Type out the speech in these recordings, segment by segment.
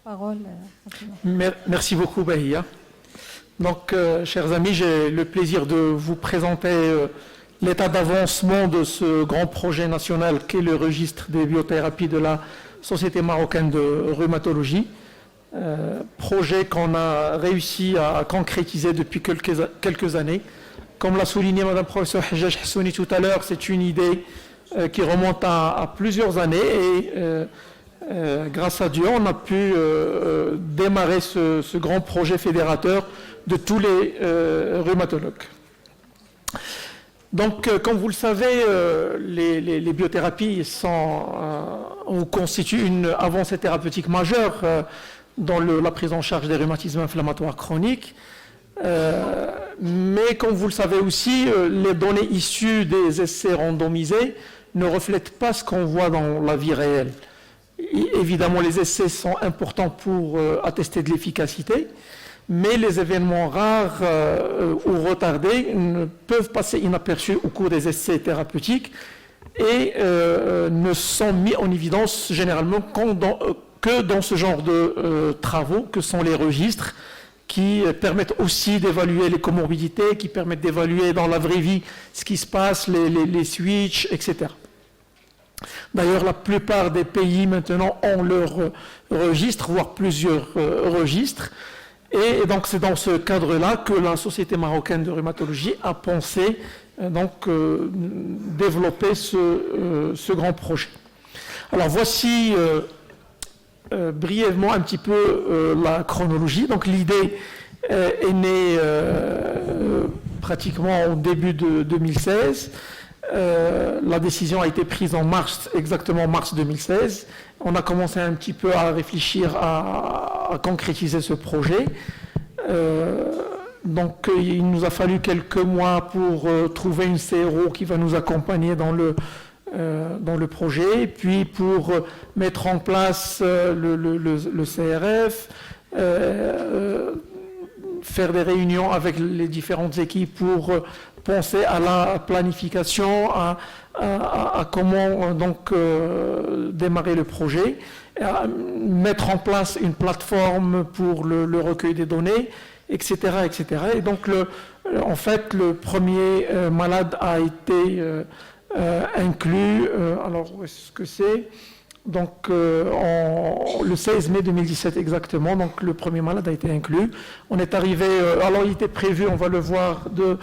parole. Merci beaucoup, Bahia. Donc, chers amis, j'ai le plaisir de vous présenter l'état d'avancement de ce grand projet national qu'est le registre des biothérapies de la Société marocaine de rhumatologie. Projet qu'on a réussi à concrétiser depuis quelques années. Comme l'a souligné Madame Professeur Hajjaj Hassouni tout à l'heure, c'est une idée qui remonte à plusieurs années et grâce à Dieu, on a pu démarrer ce grand projet fédérateur de tous les rhumatologues. Donc, comme vous le savez, les biothérapies constituent une avancée thérapeutique majeure dans la prise en charge des rhumatismes inflammatoires chroniques. Mais comme vous le savez aussi, les données issues des essais randomisés ne reflètent pas ce qu'on voit dans la vie réelle. Évidemment, les essais sont importants pour attester de l'efficacité, mais les événements rares ou retardés peuvent passer inaperçus au cours des essais thérapeutiques et ne sont mis en évidence généralement que dans ce genre de travaux que sont les registres qui permettent aussi d'évaluer les comorbidités, qui permettent d'évaluer dans la vraie vie ce qui se passe, les switches, etc. D'ailleurs, la plupart des pays maintenant ont leur registre, voire plusieurs registres. Et donc, c'est dans ce cadre-là que la Société marocaine de rhumatologie a pensé développer ce grand projet. Alors, voici brièvement un petit peu la chronologie. Donc, l'idée est née pratiquement au début de 2016. La décision a été prise en exactement mars 2016. On a commencé un petit peu à réfléchir à concrétiser ce projet. Donc il nous a fallu quelques mois pour trouver une CRO qui va nous accompagner dans le projet, puis pour mettre en place le CRF, faire des réunions avec les différentes équipes pour penser à la planification, à comment démarrer le projet, à mettre en place une plateforme pour le recueil des données, etc., etc. Et donc, en fait, le premier malade a été inclus. Alors, où est-ce que c'est ? Donc, le 16 mai 2017 exactement, donc le premier malade a été inclus. On est arrivé, alors il était prévu, on va le voir, de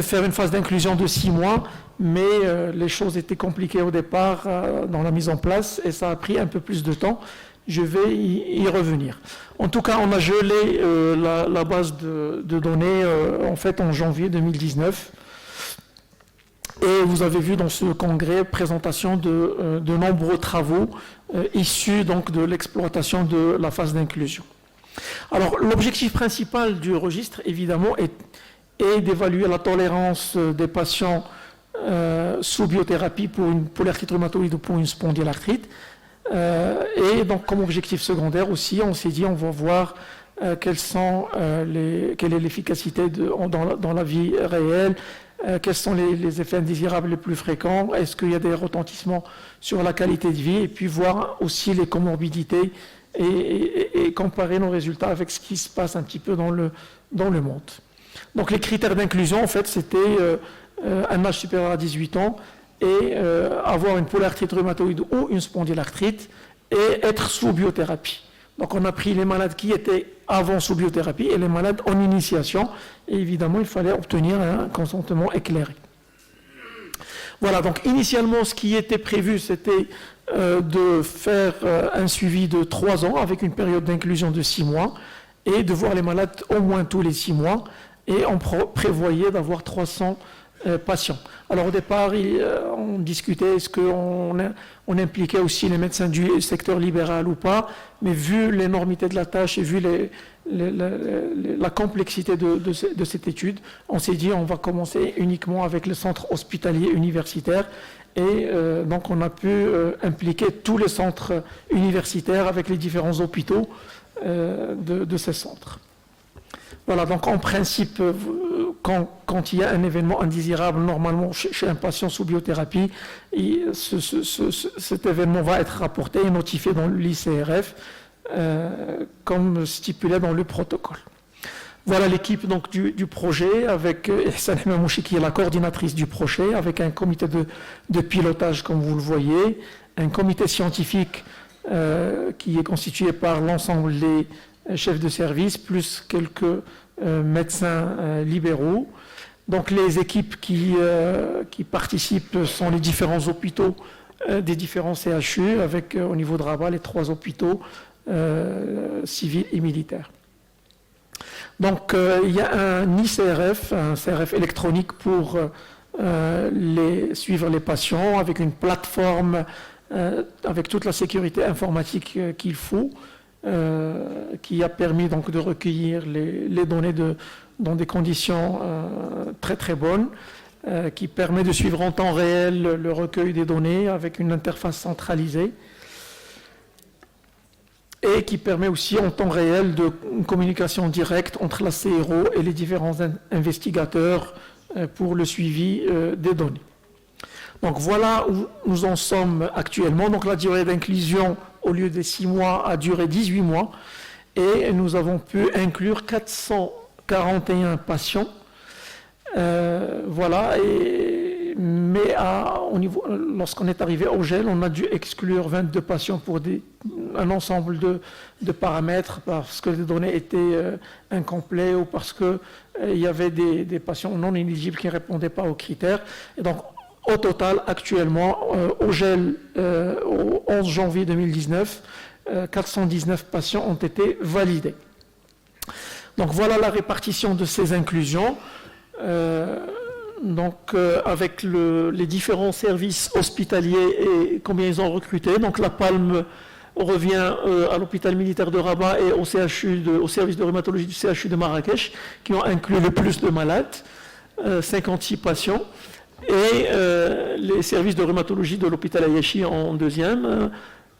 faire une phase d'inclusion de 6 mois, mais les choses étaient compliquées au départ dans la mise en place et ça a pris un peu plus de temps. Je vais y revenir. En tout cas, on a gelé la base de données en fait en janvier 2019. Et vous avez vu dans ce congrès présentation de nombreux travaux issus donc de l'exploitation de la phase d'inclusion. Alors l'objectif principal du registre évidemment est d'évaluer la tolérance des patients sous biothérapie pour une polyarthrite rhumatoïde ou pour une spondylarthrite. Et donc comme objectif secondaire aussi, on s'est dit on va voir quelle est l'efficacité dans la vie réelle. Quels sont les effets indésirables les plus fréquents, est-ce qu'il y a des retentissements sur la qualité de vie, et puis voir aussi les comorbidités et comparer nos résultats avec ce qui se passe un petit peu dans le monde. Donc les critères d'inclusion, en fait, c'était un âge supérieur à 18 ans et avoir une polyarthrite rhumatoïde ou une spondylarthrite et être sous biothérapie. Donc on a pris les malades qui étaient avant sous biothérapie et les malades en initiation. Et évidemment, il fallait obtenir un consentement éclairé. Voilà, donc initialement, ce qui était prévu, c'était de faire un suivi de 3 ans avec une période d'inclusion de 6 mois et de voir les malades au moins tous les 6 mois. Et on prévoyait d'avoir 300 patients. Alors au départ, on discutait est-ce qu'on impliquait aussi les médecins du secteur libéral ou pas, mais vu l'énormité de la tâche et vu la complexité de cette étude, on s'est dit on va commencer uniquement avec le centre hospitalier universitaire et donc on a pu impliquer tous les centres universitaires avec les différents hôpitaux de ces centres. Voilà, donc en principe, quand il y a un événement indésirable, normalement chez un patient sous biothérapie, cet événement va être rapporté et notifié dans l'ICRF comme stipulé dans le protocole. Voilà l'équipe donc du projet avec Ihsan Hemamouchi qui est la coordinatrice du projet, avec un comité de pilotage comme vous le voyez, un comité scientifique qui est constitué par l'ensemble des chefs de service plus quelques médecins libéraux. Donc les équipes qui participent sont les différents hôpitaux des différents CHU avec au niveau de Rabat les 3 hôpitaux civils et militaires. Donc, il y a un ICRF, un CRF électronique pour suivre les patients avec une plateforme, avec toute la sécurité informatique qu'il faut, qui a permis donc de recueillir les données dans des conditions très très bonnes, qui permet de suivre en temps réel le recueil des données avec une interface centralisée, et qui permet aussi en temps réel une communication directe entre la CRO et les différents investigateurs pour le suivi des données. Donc voilà où nous en sommes actuellement. Donc la durée d'inclusion, au lieu de 6 mois, a duré 18 mois et nous avons pu inclure 441 patients. Voilà, mais lorsqu'on est arrivé au gel, on a dû exclure 22 patients pour un ensemble de paramètres parce que les données étaient incomplètes ou parce qu'il y avait des patients non éligibles qui ne répondaient pas aux critères. Et donc, au total, actuellement, au gel, au 11 janvier 2019, 419 patients ont été validés. Donc, voilà la répartition de ces inclusions. Avec les différents services hospitaliers et combien ils ont recruté. Donc la palme revient à l'hôpital militaire de Rabat et au service de rhumatologie du CHU de Marrakech, qui ont inclus le plus de malades, 56 patients, et les services de rhumatologie de l'hôpital Ayashi en deuxième.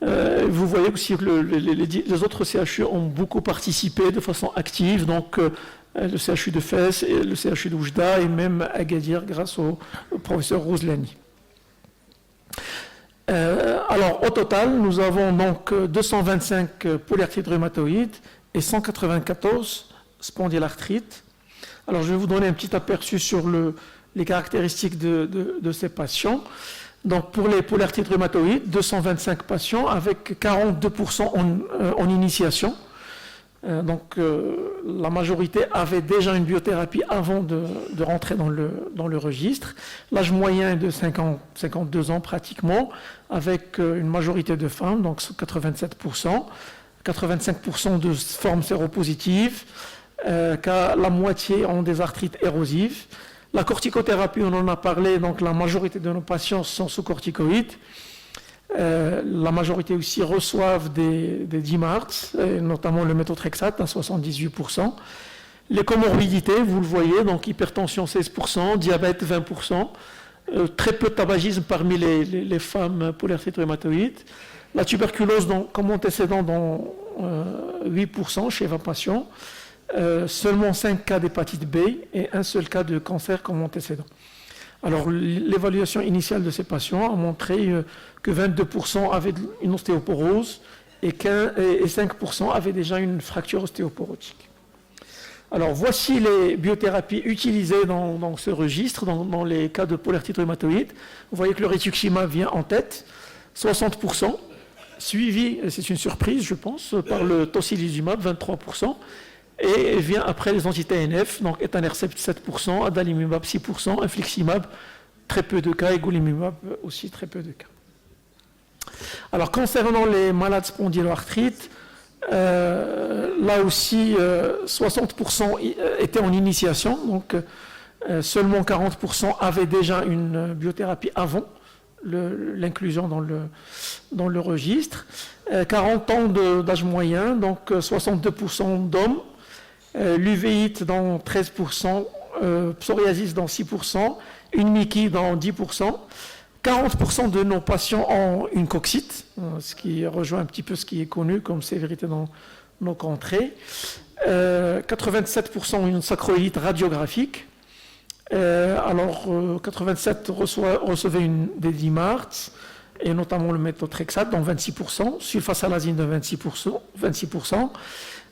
Vous voyez aussi que les autres CHU ont beaucoup participé de façon active, donc le CHU de Fès, et le CHU de Oujda et même Agadir grâce au professeur Rouzlani. Alors au total, nous avons donc 225 polyarthrite rhumatoïdes et 194 spondylarthrites. Alors je vais vous donner un petit aperçu sur les caractéristiques de ces patients. Donc pour les polyarthrites rhumatoïdes, 225 patients avec 42% en initiation. La majorité avait déjà une biothérapie avant de rentrer dans le registre. L'âge moyen est de 52 ans pratiquement, avec une majorité de femmes, donc 87%, 85% de formes séropositives, la moitié ont des arthrites érosives. La corticothérapie, on en a parlé, donc la majorité de nos patients sont sous corticoïdes. La majorité aussi reçoivent des DMARDs, notamment le méthotrexate à 78%. Les comorbidités, vous le voyez, donc hypertension 16%, diabète 20%, très peu de tabagisme parmi les femmes polyarthrites rhumatoïdes. La tuberculose comme antécédent dans 8% chez 20 patients. Seulement 5 cas d'hépatite B et un seul cas de cancer comme antécédent. Alors, l'évaluation initiale de ces patients a montré que 22% avaient une ostéoporose et 5% avaient déjà une fracture ostéoporotique. Alors, voici les biothérapies utilisées dans ce registre, dans les cas de polyarthrite rhumatoïde. Vous voyez que le rituximab vient en tête, 60%, suivi, c'est une surprise, je pense, par le tocilizumab, 23%. Et vient après les anti-TNF, donc etanercept 7%, adalimumab 6%, infliximab très peu de cas, et golimumab aussi très peu de cas. Alors concernant les malades spondyloarthrites, là aussi 60% étaient en initiation, donc seulement 40% avaient déjà une biothérapie avant l'inclusion dans le registre. 40 ans d'âge moyen, donc 62% d'hommes. L'uvéite dans 13%, psoriasis dans 6%, une Miki dans 10%. 40% de nos patients ont une coxite, ce qui rejoint un petit peu ce qui est connu comme sévérité dans nos contrées. 87% ont une sacroïlite radiographique. 87 recevaient des DMARDs et notamment le méthotrexate dans 26%, sulfasalazine de 26%.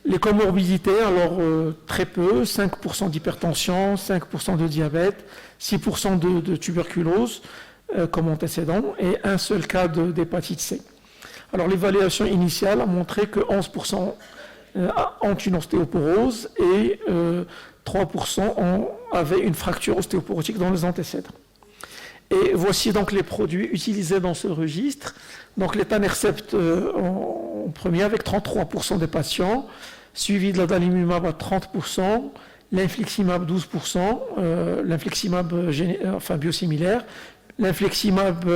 Les comorbidités, alors très peu, 5% d'hypertension, 5% de diabète, 6% de tuberculose comme antécédent et un seul cas d'hépatite C. Alors l'évaluation initiale a montré que 11% ont une ostéoporose et 3% avaient une fracture ostéoporotique dans les antécédents. Et voici donc les produits utilisés dans ce registre. Donc l'étanercept en premier avec 33% des patients, suivi de l'adalimumab à 30%, l'infliximab 12%, l'infliximab biosimilaire, l'infliximab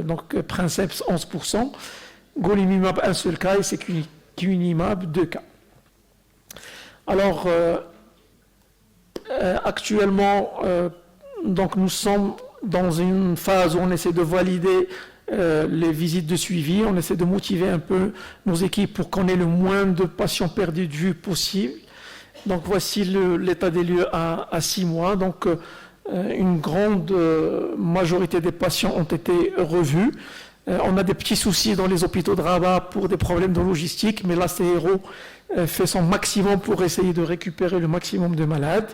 donc princeps 11%, golimumab un seul cas et secukinumab 2 cas. Alors actuellement donc nous sommes dans une phase où on essaie de valider les visites de suivi, on essaie de motiver un peu nos équipes pour qu'on ait le moins de patients perdus de vue possible. Donc voici l'état des lieux à 6 mois. Donc une grande majorité des patients ont été revus. On a des petits soucis dans les hôpitaux de Rabat pour des problèmes de logistique, mais la CRO fait son maximum pour essayer de récupérer le maximum de malades.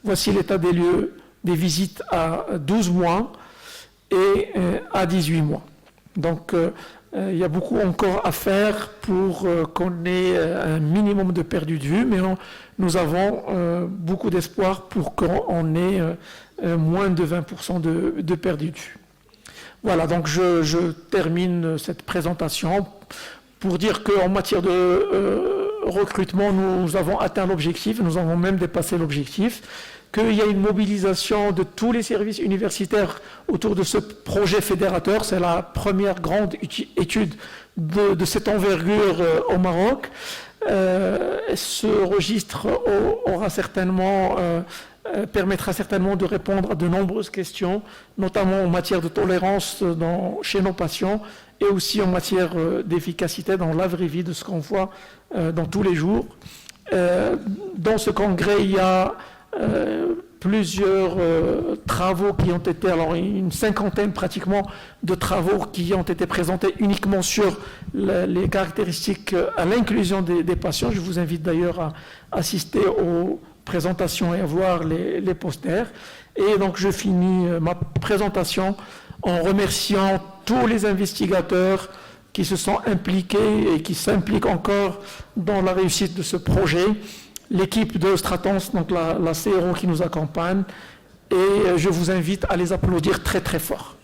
Voici l'état des lieux des visites à 12 mois et à 18 mois. Donc, il y a beaucoup encore à faire pour qu'on ait un minimum de perdu de vue, mais nous avons beaucoup d'espoir pour qu'on ait moins de 20% de perdu de vue. Voilà, donc je termine cette présentation pour dire qu'en matière de recrutement, nous avons atteint l'objectif, nous avons même dépassé l'objectif, qu'il y a une mobilisation de tous les services universitaires autour de ce projet fédérateur. C'est la première grande étude de cette envergure au Maroc. Ce registre permettra certainement de répondre à de nombreuses questions, notamment en matière de tolérance chez nos patients et aussi en matière d'efficacité dans la vraie vie de ce qu'on voit dans tous les jours. Dans ce congrès, il y a plusieurs travaux qui ont été, alors une cinquantaine pratiquement de travaux qui ont été présentés uniquement sur les caractéristiques à l'inclusion des patients. Je vous invite d'ailleurs à assister aux présentations et à voir les posters. Et donc je finis ma présentation en remerciant tous les investigateurs qui se sont impliqués et qui s'impliquent encore dans la réussite de ce projet. L'équipe de Stratons, donc la CRO qui nous accompagne, et je vous invite à les applaudir très très fort.